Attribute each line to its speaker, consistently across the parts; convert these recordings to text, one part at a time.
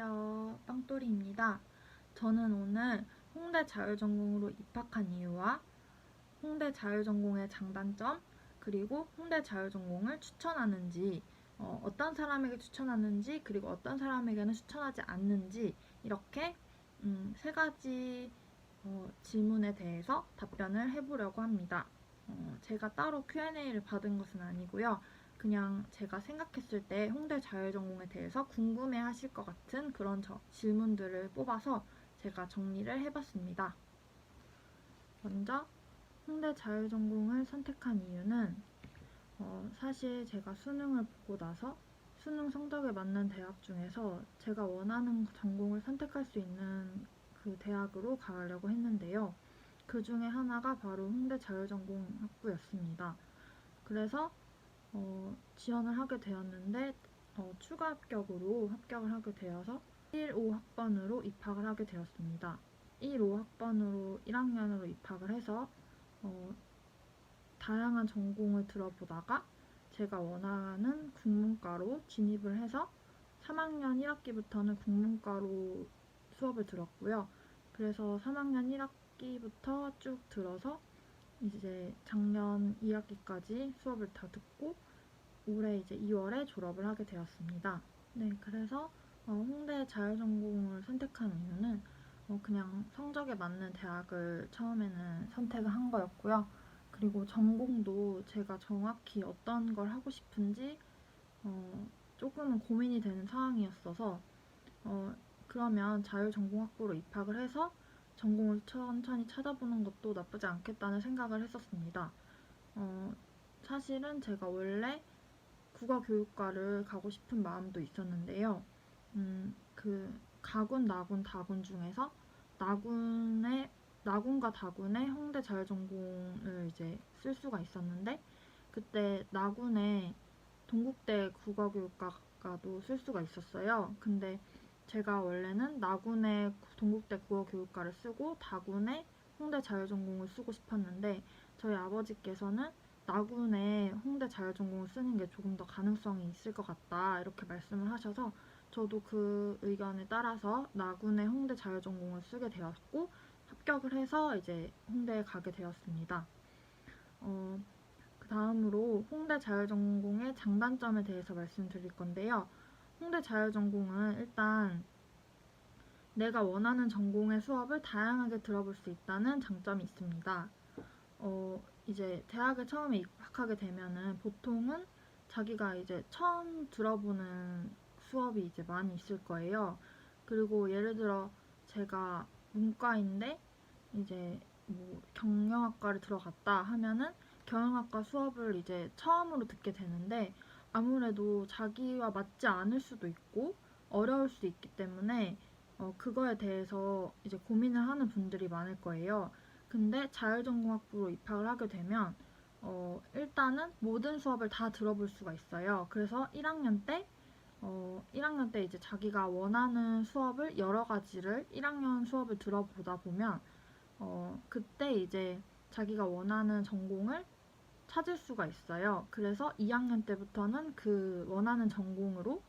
Speaker 1: 안녕하세요. 빵또리입니다. 저는 오늘 홍대 자율전공으로 입학한 이유와 홍대 자율전공의 장단점, 그리고 홍대 자율전공을 추천하는지, 어떤 사람에게 추천하는지, 그리고 어떤 사람에게는 추천하지 않는지, 이렇게 세 가지 질문에 대해서 답변을 해보려고 합니다. 제가 따로 Q&A를 받은 것은 아니고요. 그냥 제가 생각했을 때 홍대 자율전공에 대해서 궁금해 하실 것 같은 그런 질문들을 뽑아서 제가 정리를 해봤습니다. 먼저 홍대 자율전공을 선택한 이유는 사실 제가 수능을 보고 나서 수능 성적에 맞는 대학 중에서 제가 원하는 전공을 선택할 수 있는 그 대학으로 가려고 했는데요. 그 중에 하나가 바로 홍대 자율전공학부였습니다. 그래서 지원을 하게 되었는데 추가 합격으로 합격을 하게 되어서 1-5학번으로 입학을 하게 되었습니다. 1-5학번으로 1학년으로 입학을 해서 다양한 전공을 들어보다가 제가 원하는 국문과로 진입을 해서 3학년 1학기부터는 국문과로 수업을 들었고요. 그래서 3학년 1학기부터 쭉 들어서 이제 작년 2학기까지 수업을 다 듣고 올해 이제 2월에 졸업을 하게 되었습니다. 네, 그래서 홍대 자율전공을 선택한 이유는 그냥 성적에 맞는 대학을 처음에는 선택을 한 거였고요. 그리고 전공도 제가 정확히 어떤 걸 하고 싶은지 조금은 고민이 되는 상황이었어서 그러면 자율전공학부로 입학을 해서 전공을 천천히 찾아보는 것도 나쁘지 않겠다는 생각을 했었습니다. 사실은 제가 원래 국어교육과를 가고 싶은 마음도 있었는데요. 그 가군, 나군, 다군 중에서 나군과 다군에 홍대 자율전공을 이제 쓸 수가 있었는데 그때 나군에 동국대 국어교육과도 쓸 수가 있었어요. 근데 제가 원래는 나군에 동국대 국어교육과를 쓰고 다군에 홍대 자율전공을 쓰고 싶었는데 저희 아버지께서는 나군에 홍대 자율전공을 쓰는 게 조금 더 가능성이 있을 것 같다 이렇게 말씀을 하셔서 저도 그 의견에 따라서 나군에 홍대 자율전공을 쓰게 되었고 합격을 해서 이제 홍대에 가게 되었습니다. 그 다음으로 홍대 자율전공의 장단점에 대해서 말씀드릴 건데요. 홍대 자율전공은 일단 내가 원하는 전공의 수업을 다양하게 들어볼 수 있다는 장점이 있습니다. 이제 대학에 처음에 입학하게 되면은 보통은 자기가 이제 처음 들어보는 수업이 이제 많이 있을 거예요. 그리고 예를 들어 제가 문과인데 이제 뭐 경영학과를 들어갔다 하면은 경영학과 수업을 이제 처음으로 듣게 되는데 아무래도 자기와 맞지 않을 수도 있고 어려울 수 있기 때문에 그거에 대해서 이제 고민을 하는 분들이 많을 거예요. 근데 자율전공학부로 입학을 하게 되면 일단은 모든 수업을 다 들어볼 수가 있어요. 그래서 1학년 때 이제 자기가 원하는 수업을 여러 가지를 1학년 수업을 들어보다 보면 그때 이제 자기가 원하는 전공을 찾을 수가 있어요. 그래서 2학년 때부터는 그 원하는 전공으로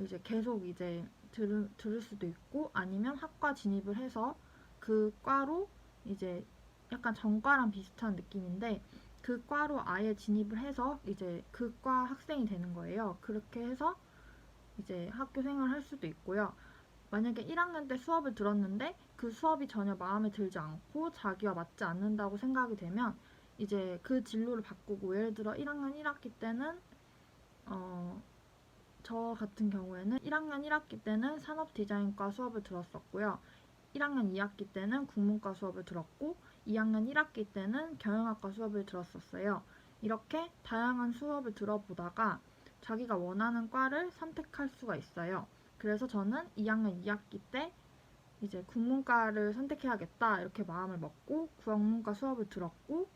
Speaker 1: 이제 계속 이제 들을 수도 있고 아니면 학과 진입을 해서 그 과로 이제 약간 전과랑 비슷한 느낌인데 그 과로 아예 진입을 해서 이제 그 과 학생이 되는 거예요. 그렇게 해서 이제 학교 생활을 할 수도 있고요. 만약에 1학년 때 수업을 들었는데 그 수업이 전혀 마음에 들지 않고 자기와 맞지 않는다고 생각이 되면 이제 그 진로를 바꾸고 예를 들어 1학년 1학기 때는 저 같은 경우에는 1학년 1학기 때는 산업디자인과 수업을 들었었고요. 1학년 2학기 때는 국문과 수업을 들었고 2학년 1학기 때는 경영학과 수업을 들었었어요. 이렇게 다양한 수업을 들어보다가 자기가 원하는 과를 선택할 수가 있어요. 그래서 저는 2학년 2학기 때 이제 국문과를 선택해야겠다 이렇게 마음을 먹고 국문과 수업을 들었고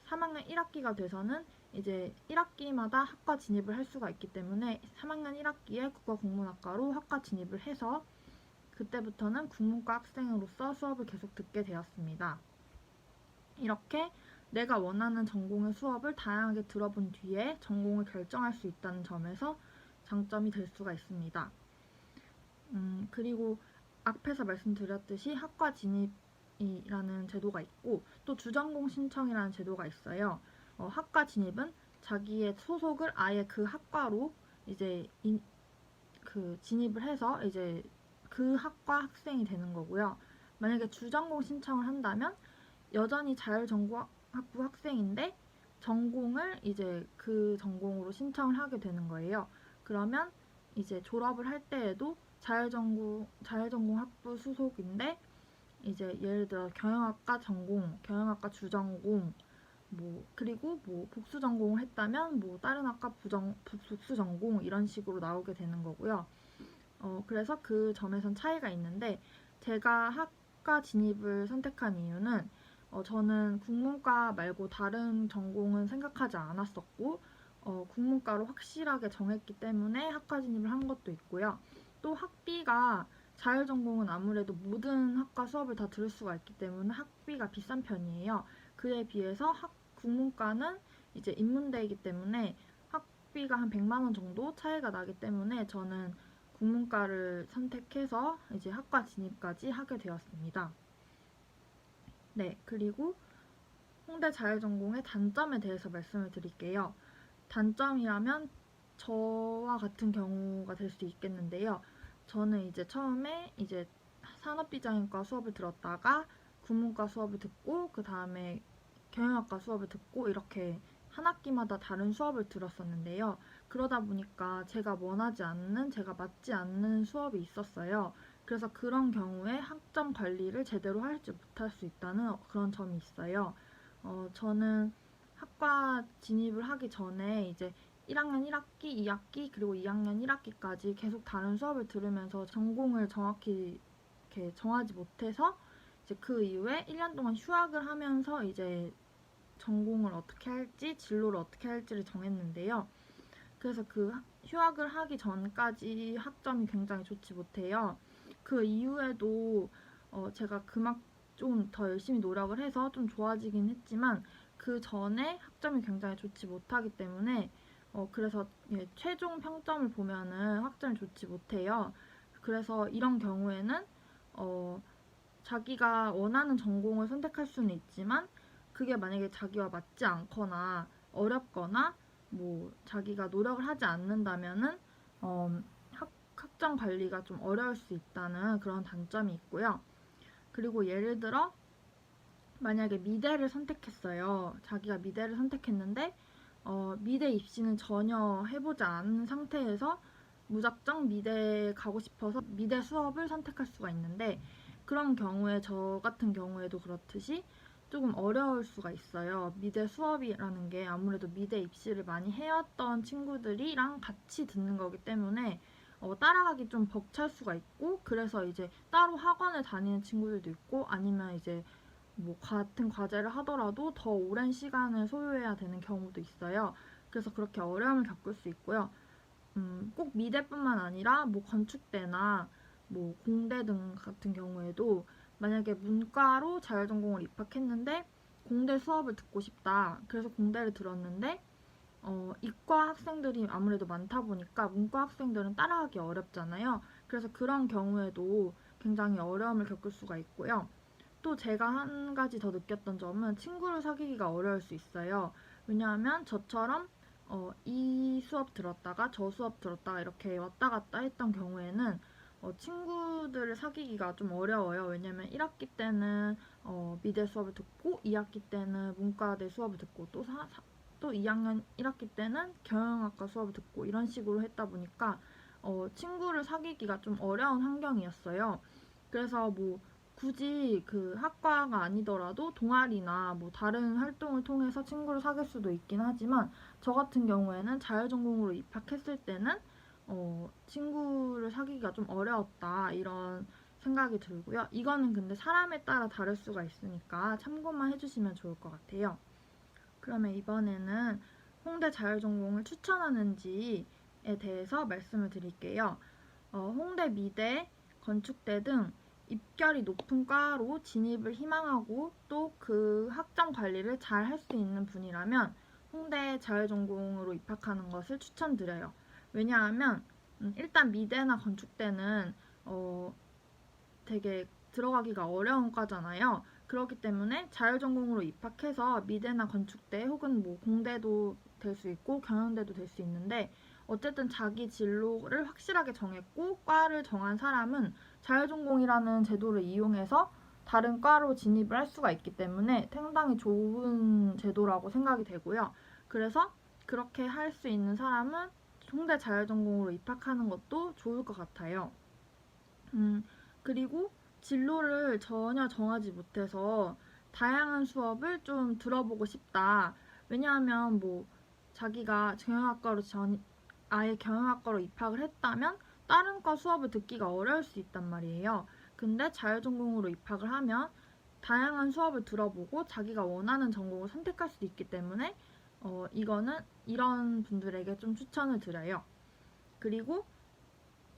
Speaker 1: 3학년 1학기가 돼서는 이제 1학기마다 학과 진입을 할 수가 있기 때문에 3학년 1학기에 국어국문학과로 학과 진입을 해서 그때부터는 국문과 학생으로서 수업을 계속 듣게 되었습니다. 이렇게 내가 원하는 전공의 수업을 다양하게 들어본 뒤에 전공을 결정할 수 있다는 점에서 장점이 될 수가 있습니다. 그리고 앞에서 말씀드렸듯이 학과 진입이라는 제도가 있고 또 주전공 신청이라는 제도가 있어요. 학과 진입은 자기의 소속을 아예 그 학과로 이제 그 진입을 해서 이제 그 학과 학생이 되는 거고요. 만약에 주전공 신청을 한다면 여전히 자율전공학부 학생인데 전공을 이제 그 전공으로 신청을 하게 되는 거예요. 그러면 이제 졸업을 할 때에도 자율전공학부 소속인데 이제 예를 들어 경영학과 전공, 경영학과 주전공, 뭐 그리고 뭐 복수 전공을 했다면 뭐 다른 학과 복수 전공 이런 식으로 나오게 되는 거고요. 그래서 그 점에선 차이가 있는데 제가 학과 진입을 선택한 이유는 저는 국문과 말고 다른 전공은 생각하지 않았었고 국문과로 확실하게 정했기 때문에 학과 진입을 한 것도 있고요. 또 학비가 자율전공은 아무래도 모든 학과 수업을 다 들을 수가 있기 때문에 학비가 비싼 편이에요. 그에 비해서 국문과는 이제 인문대이기 때문에 학비가 한 100만 원 정도 차이가 나기 때문에 저는 국문과를 선택해서 이제 학과 진입까지 하게 되었습니다. 네, 그리고 홍대 자율전공의 단점에 대해서 말씀을 드릴게요. 단점이라면 저와 같은 경우가 될 수 있겠는데요. 저는 이제 처음에 이제 산업디자인과 수업을 들었다가 국문과 수업을 듣고 그 다음에 경영학과 수업을 듣고 이렇게 한 학기마다 다른 수업을 들었었는데요. 그러다 보니까 제가 원하지 않는, 제가 맞지 않는 수업이 있었어요. 그래서 그런 경우에 학점 관리를 제대로 할지 못할 수 있다는 그런 점이 있어요. 저는 학과 진입을 하기 전에 이제 1학년 1학기, 2학기, 그리고 2학년 1학기까지 계속 다른 수업을 들으면서 전공을 정확히 이렇게 정하지 못해서 이제 그 이후에 1년 동안 휴학을 하면서 이제 전공을 어떻게 할지, 진로를 어떻게 할지를 정했는데요. 그래서 그 휴학을 하기 전까지 학점이 굉장히 좋지 못해요. 그 이후에도 제가 그만 좀 더 열심히 노력을 해서 좀 좋아지긴 했지만 그 전에 학점이 굉장히 좋지 못하기 때문에 그래서 예, 최종 평점을 보면은 학점이 좋지 못해요. 그래서 이런 경우에는 어, 자기가 원하는 전공을 선택할 수는 있지만 그게 만약에 자기와 맞지 않거나 어렵거나 뭐 자기가 노력을 하지 않는다면은 학점 관리가 좀 어려울 수 있다는 그런 단점이 있고요. 그리고 예를 들어 만약에 미대를 선택했어요. 자기가 미대를 선택했는데 미대 입시는 전혀 해보지 않은 상태에서 무작정 미대 가고 싶어서 미대 수업을 선택할 수가 있는데 그런 경우에 저 같은 경우에도 그렇듯이 조금 어려울 수가 있어요. 미대 수업이라는 게 아무래도 미대 입시를 많이 해왔던 친구들이랑 같이 듣는 거기 때문에 따라가기 좀 벅찰 수가 있고 그래서 이제 따로 학원을 다니는 친구들도 있고 아니면 이제 뭐 같은 과제를 하더라도 더 오랜 시간을 소요해야 되는 경우도 있어요. 그래서 그렇게 어려움을 겪을 수 있고요. 꼭 미대뿐만 아니라 뭐 건축대나 뭐 공대 등 같은 경우에도 만약에 문과로 자율전공을 입학했는데 공대 수업을 듣고 싶다. 그래서 공대를 들었는데 이과 학생들이 아무래도 많다 보니까 문과 학생들은 따라하기 어렵잖아요. 그래서 그런 경우에도 굉장히 어려움을 겪을 수가 있고요. 또 제가 한 가지 더 느꼈던 점은 친구를 사귀기가 어려울 수 있어요. 왜냐하면 저처럼 이 수업 들었다가 저 수업 들었다가 이렇게 왔다 갔다 했던 경우에는 친구들을 사귀기가 좀 어려워요. 왜냐면 1학기 때는 미대 수업을 듣고 2학기 때는 문과대 수업을 듣고 또 2학년 1학기 때는 경영학과 수업을 듣고 이런 식으로 했다 보니까 친구를 사귀기가 좀 어려운 환경이었어요. 그래서 뭐 굳이 그 학과가 아니더라도 동아리나 뭐 다른 활동을 통해서 친구를 사귈 수도 있긴 하지만 저 같은 경우에는 자율전공으로 입학했을 때는 친구를 사귀기가 좀 어려웠다 이런 생각이 들고요. 이거는 근데 사람에 따라 다를 수가 있으니까 참고만 해주시면 좋을 것 같아요. 그러면 이번에는 홍대 자율전공을 추천하는지에 대해서 말씀을 드릴게요. 홍대 미대, 건축대 등 입결이 높은 과로 진입을 희망하고 또 그 학점 관리를 잘 할 수 있는 분이라면 홍대 자율전공으로 입학하는 것을 추천드려요. 왜냐하면 일단 미대나 건축대는 되게 들어가기가 어려운 과잖아요. 그렇기 때문에 자율전공으로 입학해서 미대나 건축대 혹은 뭐 공대도 될 수 있고 경영대도 될 수 있는데, 어쨌든 자기 진로를 확실하게 정했고 과를 정한 사람은 자율전공이라는 제도를 이용해서 다른 과로 진입을 할 수가 있기 때문에 상당히 좋은 제도라고 생각이 되고요. 그래서 그렇게 할 수 있는 사람은 홍대 자율전공으로 입학하는 것도 좋을 것 같아요. 그리고 진로를 전혀 정하지 못해서 다양한 수업을 좀 들어보고 싶다. 왜냐하면 뭐 자기가 아예 경영학과로 입학을 했다면 다른 과 수업을 듣기가 어려울 수 있단 말이에요. 근데 자율전공으로 입학을 하면 다양한 수업을 들어보고 자기가 원하는 전공을 선택할 수 있기 때문에 이거는 이런 분들에게 좀 추천을 드려요. 그리고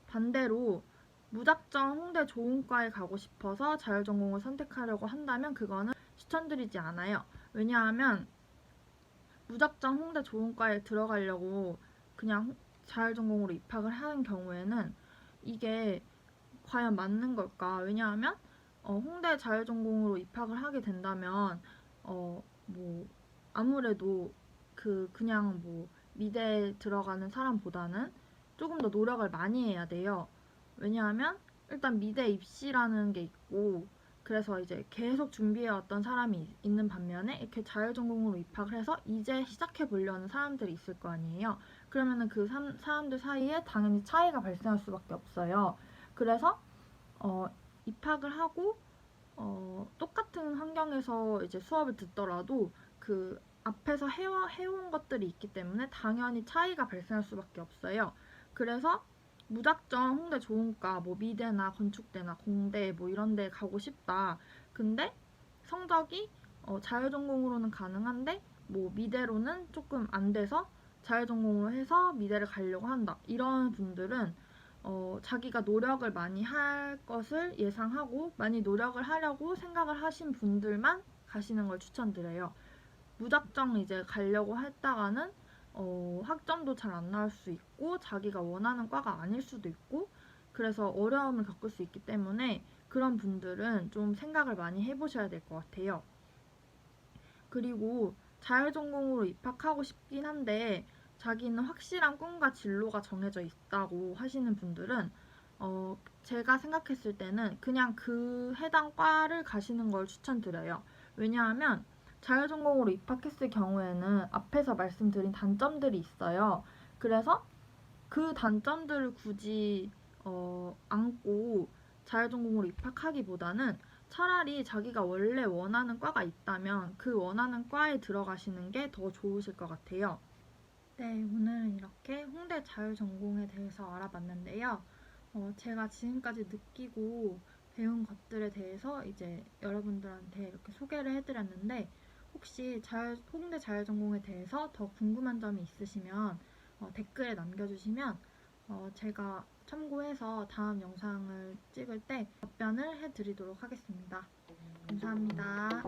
Speaker 1: 반대로 무작정 홍대 좋은 과에 가고 싶어서 자율전공을 선택하려고 한다면 그거는 추천드리지 않아요. 왜냐하면 무작정 홍대 좋은 과에 들어가려고 그냥 자율전공으로 입학을 하는 경우에는 이게 과연 맞는 걸까? 왜냐하면 홍대 자율전공으로 입학을 하게 된다면 뭐 아무래도 그냥 뭐 미대에 들어가는 사람보다는 조금 더 노력을 많이 해야 돼요. 왜냐하면 일단 미대 입시라는 게 있고, 그래서 이제 계속 준비해왔던 사람이 있는 반면에 이렇게 자율전공으로 입학을 해서 이제 시작해 보려는 사람들이 있을 거 아니에요. 그러면은 그 사람들 사이에 당연히 차이가 발생할 수밖에 없어요. 그래서 입학을 하고 똑같은 환경에서 이제 수업을 듣더라도 그 앞에서 해온 것들이 있기 때문에 당연히 차이가 발생할 수밖에 없어요. 그래서 무작정 홍대 좋은과 뭐 미대나 건축대나 공대 뭐 이런 데 가고 싶다. 근데 성적이 자율전공으로는 가능한데 뭐 미대로는 조금 안 돼서 자율전공으로 해서 미대를 가려고 한다. 이런 분들은 자기가 노력을 많이 할 것을 예상하고 많이 노력을 하려고 생각을 하신 분들만 가시는 걸 추천드려요. 무작정 이제 가려고 했다가는 학점도 잘 안 나올 수 있고 자기가 원하는 과가 아닐 수도 있고, 그래서 어려움을 겪을 수 있기 때문에 그런 분들은 좀 생각을 많이 해보셔야 될 것 같아요. 그리고 자율전공으로 입학하고 싶긴 한데 자기는 확실한 꿈과 진로가 정해져 있다고 하시는 분들은 제가 생각했을 때는 그냥 그 해당 과를 가시는 걸 추천드려요. 왜냐하면 자율전공으로 입학했을 경우에는 앞에서 말씀드린 단점들이 있어요. 그래서 그 단점들을 굳이 안고 자율전공으로 입학하기보다는 차라리 자기가 원래 원하는 과가 있다면 그 원하는 과에 들어가시는 게 더 좋으실 것 같아요. 네, 오늘은 이렇게 홍대 자율전공에 대해서 알아봤는데요. 제가 지금까지 느끼고 배운 것들에 대해서 이제 여러분들한테 이렇게 소개를 해드렸는데, 혹시 홍대 자율전공에 대해서 더 궁금한 점이 있으시면 댓글에 남겨주시면 제가 참고해서 다음 영상을 찍을 때 답변을 해드리도록 하겠습니다. 감사합니다.